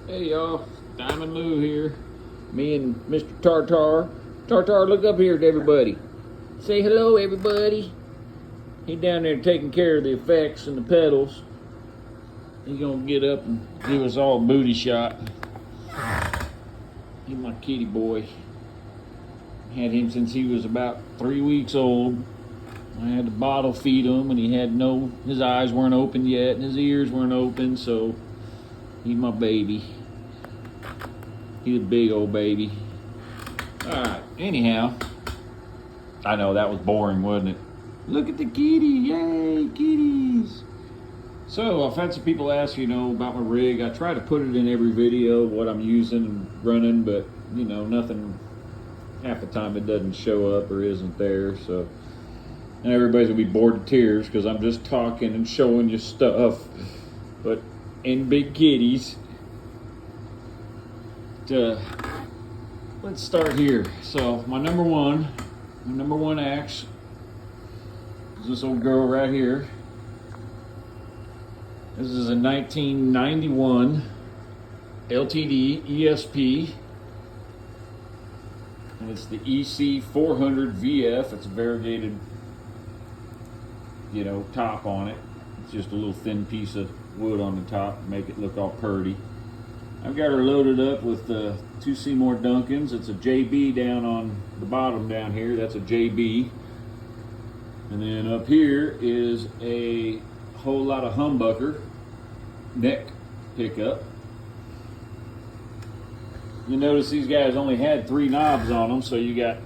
Hey y'all, Diamond Lou here. Me and Mr. Tartar. Tartar, look up here to everybody. Say hello, everybody. He down there taking care of the effects and the pedals. He's gonna get up and give us all a booty shot. He's my kitty boy. Had him since he was about 3 weeks old. I had to bottle feed him, and his eyes weren't open yet, and his ears weren't open, so he's my baby. He's a big old baby. Alright, anyhow. I know, that was boring, wasn't it? Look at the kitty, yay, kitties. So, I've had some people ask, about my rig. I try to put it in every video, what I'm using and running, but, nothing, half the time it doesn't show up or isn't there, so. And everybody's gonna be bored to tears because I'm just talking and showing you stuff. But, in big kitties. Let's start here. So my number one axe is this old girl right here. This is a 1991 LTD ESP, and it's the EC400 VF. It's a variegated, top on it. It's just a little thin piece of wood on the top to make it look all purty. I've got her loaded up with 2 Seymour Duncans. It's a JB down on the bottom down here. That's a JB. And then up here is a whole lot of humbucker neck pickup. You notice these guys only had 3 knobs on them, so you got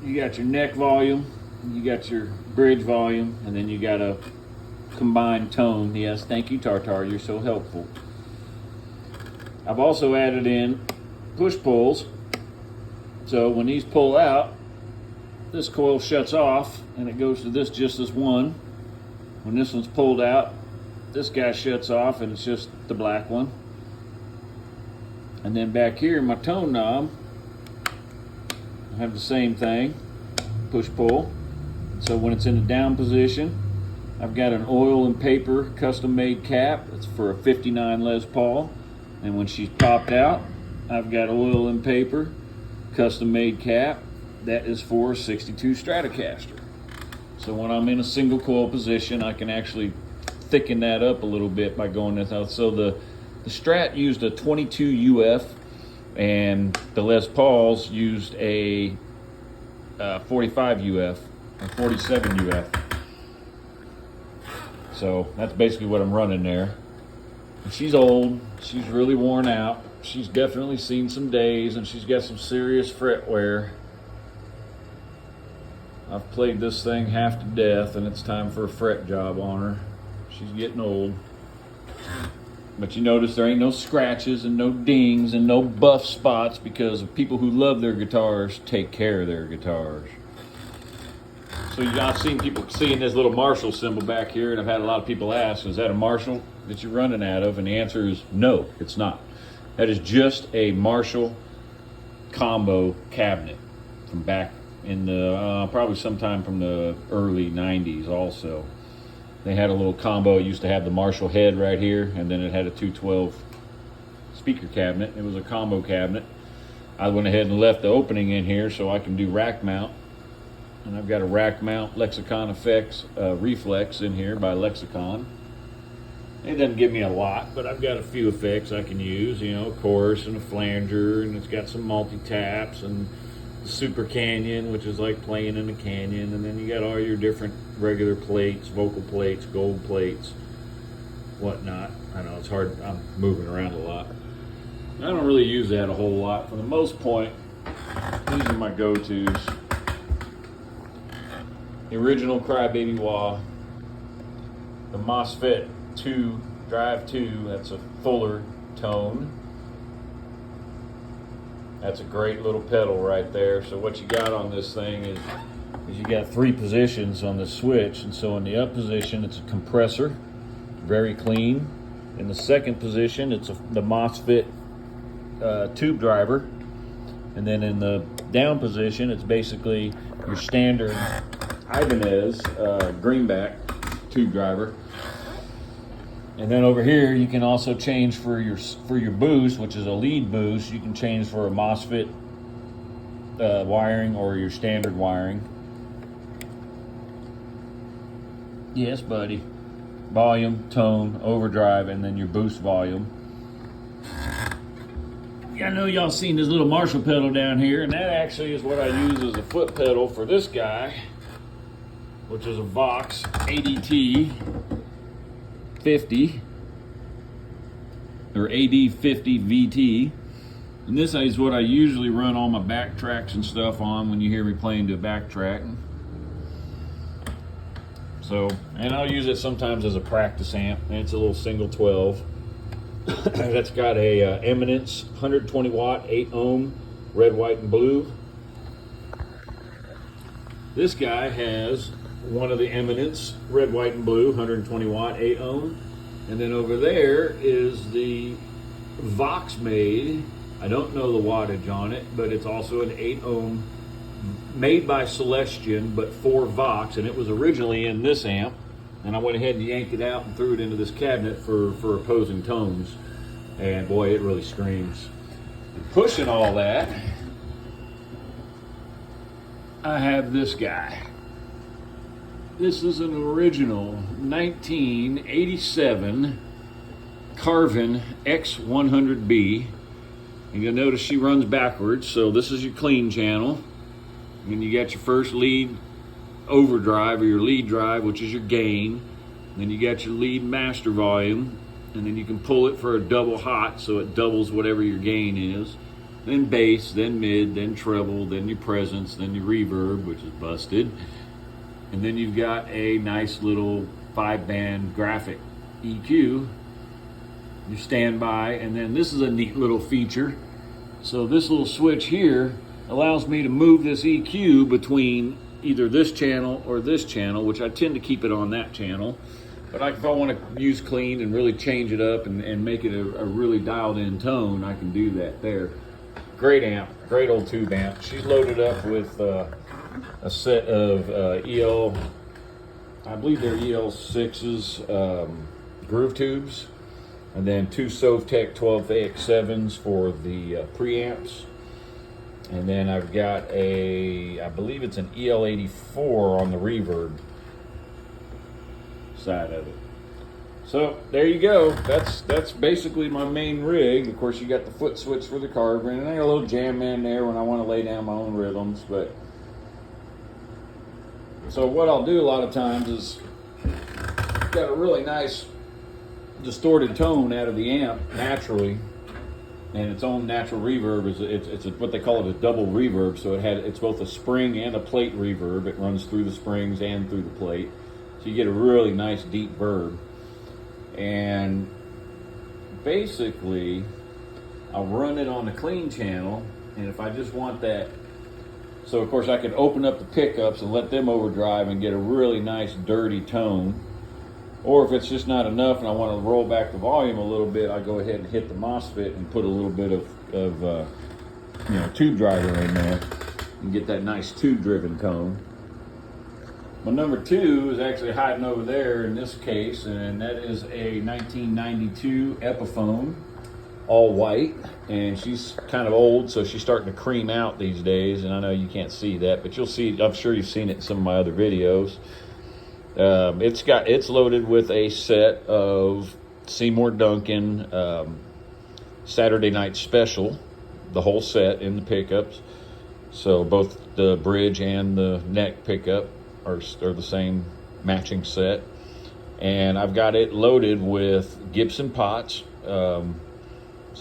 your neck volume, you got your bridge volume, and then you got a combined tone. Yes, thank you, Tartar. You're so helpful. I've also added in push pulls, so when these pull out, this coil shuts off and it goes to just this one. When this one's pulled out, this guy shuts off and it's just the black one. And then back here, my tone knob, I have the same thing, push pull. So when it's in the down position, I've got an oil and paper custom made cap. It's for a 59 Les Paul. And when she's popped out, I've got oil and paper, custom made cap. That is for a 62 Stratocaster. So when I'm in a single coil position, I can actually thicken that up a little bit by going this out. So the Strat used a 22 UF, and the Les Pauls used a 45 UF, or 47 UF. So that's basically what I'm running there. She's old, she's really worn out, she's definitely seen some days, and she's got some serious fret wear. I've played this thing half to death, and it's time for a fret job on her. She's getting old. But you notice there ain't no scratches and no dings and no buff spots because of people who love their guitars take care of their guitars. So I've seen people seeing this little Marshall symbol back here, and I've had a lot of people ask, is that a Marshall that you're running out of? And the answer is no, it's not. That is just a Marshall combo cabinet from back in the, probably sometime from the early 90s also. They had a little combo. It used to have the Marshall head right here, and then it had a 212 speaker cabinet. It was a combo cabinet. I went ahead and left the opening in here so I can do rack mount. And I've got a rack mount Lexicon Effects Reflex in here by Lexicon. It doesn't give me a lot, but I've got a few effects I can use, a chorus and a flanger, and it's got some multi-taps and the Super Canyon, which is like playing in a canyon, and then you got all your different regular plates, vocal plates, gold plates, whatnot. I know it's hard, I'm moving around a lot. I don't really use that a whole lot. For the most part, these are my go-tos. The original Crybaby Wah, the Mosfit 2 Drive 2, that's a fuller tone. That's a great little pedal right there. So what you got on this thing is you got 3 positions on the switch, and so in the up position it's a compressor, very clean. In the second position it's the Mosfit tube driver, and then in the down position it's basically your standard Ibanez greenback tube driver. And then over here, you can also change for your boost, which is a lead boost. You can change for a Mosfit wiring or your standard wiring. Yes, buddy. Volume, tone, overdrive, and then your boost volume. I know y'all seen this little Marshall pedal down here, and that actually is what I use as a foot pedal for this guy, which is a Vox ADT 50 or AD50 VT. And this is what I usually run all my backtracks and stuff on when you hear me playing to a backtrack. So, and I'll use it sometimes as a practice amp. And it's a little single 12. That's got a Eminence 120 watt 8 ohm red, white, and blue. This guy has one of the Eminence red, white, and blue 120 watt 8 ohm. And then over there is the Vox made, I don't know the wattage on it, but it's also an 8 ohm made by Celestion, but for Vox, and it was originally in this amp, and I went ahead and yanked it out and threw it into this cabinet for opposing tones, and boy, it really screams. Pushing all that, I have this guy. This is an original 1987 Carvin X100B, and you'll notice she runs backwards, so this is your clean channel. And you got your first lead overdrive or your lead drive, which is your gain. Then you got your lead master volume, and then you can pull it for a double hot, so it doubles whatever your gain is. Then bass, then mid, then treble, then your presence, then your reverb, which is busted. And then you've got a nice little 5-band graphic EQ, your standby, and then this is a neat little feature. So this little switch here allows me to move this EQ between either this channel or this channel, which I tend to keep it on that channel. But if I want to use clean and really change it up and make it a really dialed in tone, I can do that there. Great amp, great old tube amp. She's loaded up with a set of EL, I believe they're EL6's groove tubes, and then 2 Sovtek 12AX7s for the preamps. And then I've got I believe it's an EL84 on the reverb side of it. So there you go. That's basically my main rig. Of course, you got the foot switch for the Carvin, and I got a little jam in there when I want to lay down my own rhythms. But so what I'll do a lot of times is got a really nice distorted tone out of the amp naturally. And its own natural reverb it's what they call it, a double reverb. So it's both a spring and a plate reverb. It runs through the springs and through the plate, so you get a really nice deep verb. And basically, I'll run it on the clean channel, and if I just want that, so of course I can open up the pickups and let them overdrive and get a really nice dirty tone. Or if it's just not enough and I want to roll back the volume a little bit, I go ahead and hit the Mosfit and put a little bit of tube driver in there and get that nice tube-driven tone. My number 2 is actually hiding over there in this case, and that is a 1992 Epiphone, all white, and she's kind of old, so she's starting to cream out these days, and I know you can't see that, but you'll see, I'm sure you've seen it in some of my other videos. It's loaded with a set of Seymour Duncan Saturday Night Special, the whole set in the pickups. So both the bridge and the neck pickup are the same matching set. And I've got it loaded with Gibson pots. So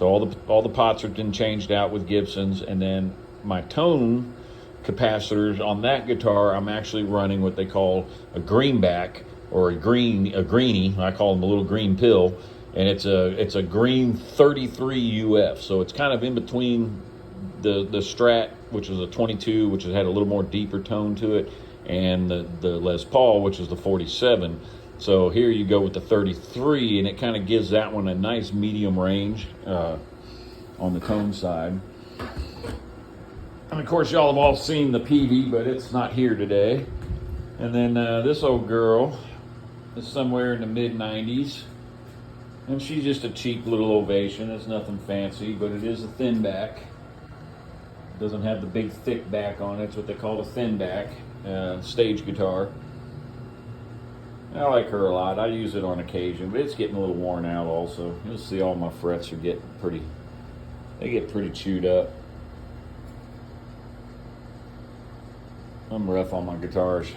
all the pots are been changed out with Gibsons, and then my tone capacitors on that guitar, I'm actually running what they call a greenback, or a greenie. I call them a little green pill, and it's a green 33 UF. So it's kind of in between the Strat, which is a 22, which has had a little more deeper tone to it, and the Les Paul, which is the 47. So here you go with the 33, and it kind of gives that one a nice medium range on the tone side. And of course, y'all have all seen the PV, but it's not here today. And then this old girl is somewhere in the mid-90s. And she's just a cheap little Ovation. It's nothing fancy, but it is a thin back. It doesn't have the big thick back on it. It's what they call a thin back stage guitar. I like her a lot. I use it on occasion, but it's getting a little worn out also. You'll see all my frets are getting pretty, they get pretty chewed up. I'm rough on my guitars.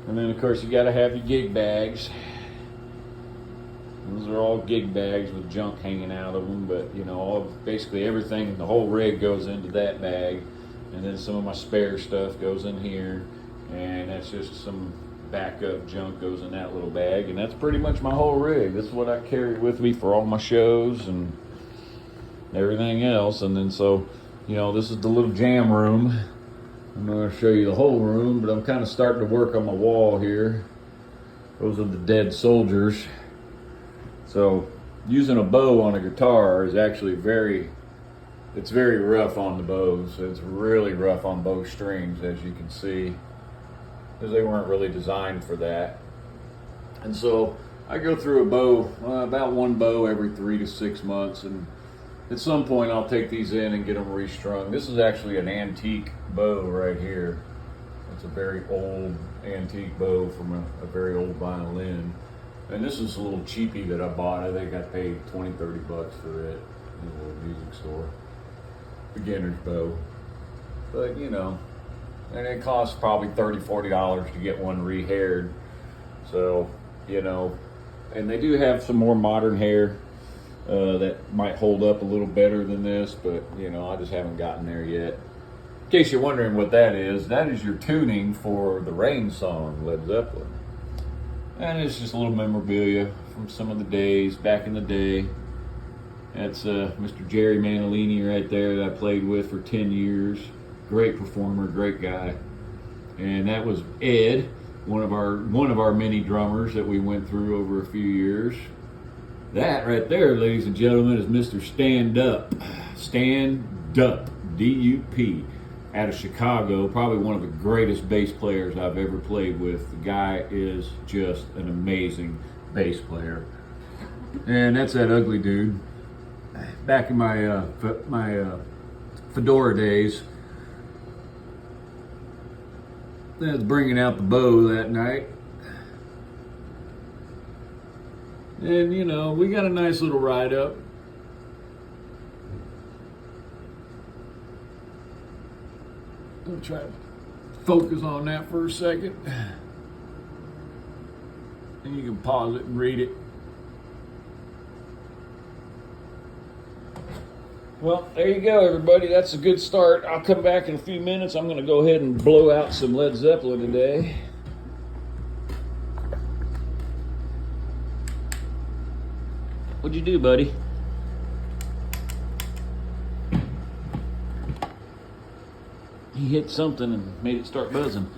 And then of course you gotta have your gig bags. Those are all gig bags with junk hanging out of them, but you know, basically everything, the whole rig goes into that bag, and then some of my spare stuff goes in here, and that's just some backup junk goes in that little bag, and that's pretty much my whole rig. This is what I carry with me for all my shows and everything else. And then so, you know, this is the little jam room. I'm not going to show you the whole room, but I'm kind of starting to work on my wall here. Those are the dead soldiers. So using a bow on a guitar is actually it's very rough on the bows. It's really rough on bow strings, as you can see, because they weren't really designed for that. And so I go through a bow, about one bow every 3 to 6 months, and at some point I'll take these in and get them restrung. This is actually an antique bow right here. It's a very old antique bow from a very old violin. And this is a little cheapie that I bought. I think I paid 20, 30 bucks for it in a little music store. Beginner's bow. But you know, and it costs probably $30, $40 to get one re-haired. So, you know, and they do have some more modern hair that might hold up a little better than this, but you know, I just haven't gotten there yet. In case you're wondering what that is your tuning for the Rain song, Led Zeppelin. And it's just a little memorabilia from some of the days, back in the day. That's Mr. Jerry Manalini right there that I played with for 10 years. Great performer, great guy. And that was Ed, one of our many drummers that we went through over a few years. That right there, ladies and gentlemen, is Mr. Stand Up. Stand Up, D-U-P, out of Chicago. Probably one of the greatest bass players I've ever played with. The guy is just an amazing bass player. And that's that ugly dude. Back in my Fedora days, I was bringing out the bow that night. And you know, we got a nice little ride up. I'll try to focus on that for a second. And you can pause it and read it. Well, there you go, everybody. That's a good start. I'll come back in a few minutes. I'm going to go ahead and blow out some Led Zeppelin today. What'd you do, buddy? He hit something and made it start buzzing.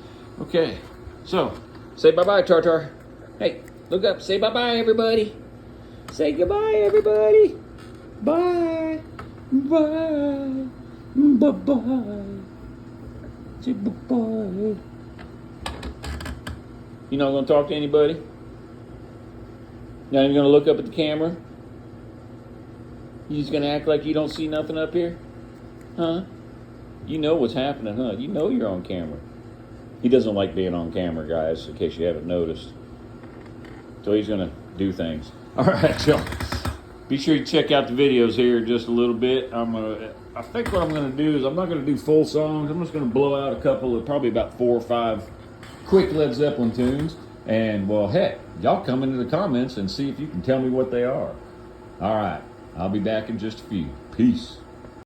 Okay, so say bye-bye, Tartar. Hey, look up. Say bye-bye, everybody. Say goodbye, everybody. Bye. Bye. Bye-bye. Say bye-bye. You not gonna talk to anybody? Not even gonna look up at the camera? You just gonna act like you don't see nothing up here? Huh? You know what's happening, huh? You know you're on camera. He doesn't like being on camera, guys, in case you haven't noticed. So he's gonna do things. All right, so be sure to check out the videos here in just a little bit. I think what I'm gonna do is I'm not gonna do full songs. I'm just gonna blow out a couple of probably about 4 or 5 quick Led Zeppelin tunes. And well, heck, y'all come into the comments and see if you can tell me what they are. All right, I'll be back in just a few. Peace.